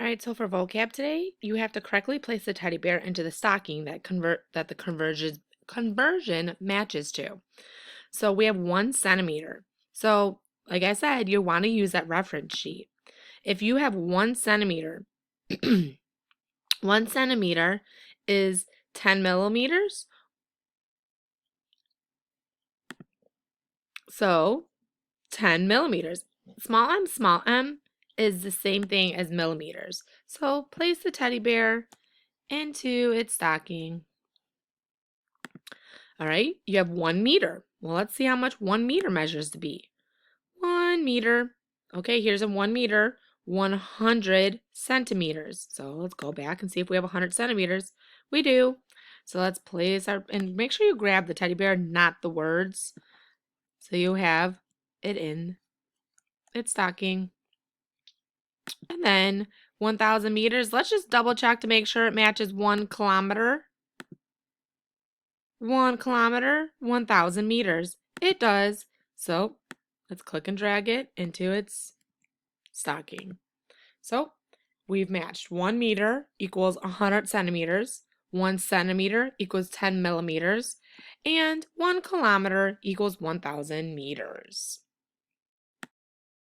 All right, so for vocab today, you have to correctly place the teddy bear into the stocking that the conversion matches to. So we have 1 centimeter. So like I said, you want to use that reference sheet. If you have 1 centimeter, 1 centimeter is 10 millimeters. So 10 millimeters. Small m is the same thing as millimeters. So place the teddy bear into its stocking. All right, you have 1 meter. Well, let's see how much 1 meter measures to be. 1 meter. Okay, here's a 1 meter, 100 centimeters. So let's go back and see if we have 100 centimeters. We do. So let's place and make sure you grab the teddy bear, not the words. So you have it in its stocking. And then 1,000 meters. Let's just double check to make sure it matches 1 kilometer. 1 kilometer, 1,000 meters. It does. So let's click and drag it into its stocking. So we've matched 1 meter equals 100 centimeters, 1 centimeter equals 10 millimeters, and 1 kilometer equals 1,000 meters.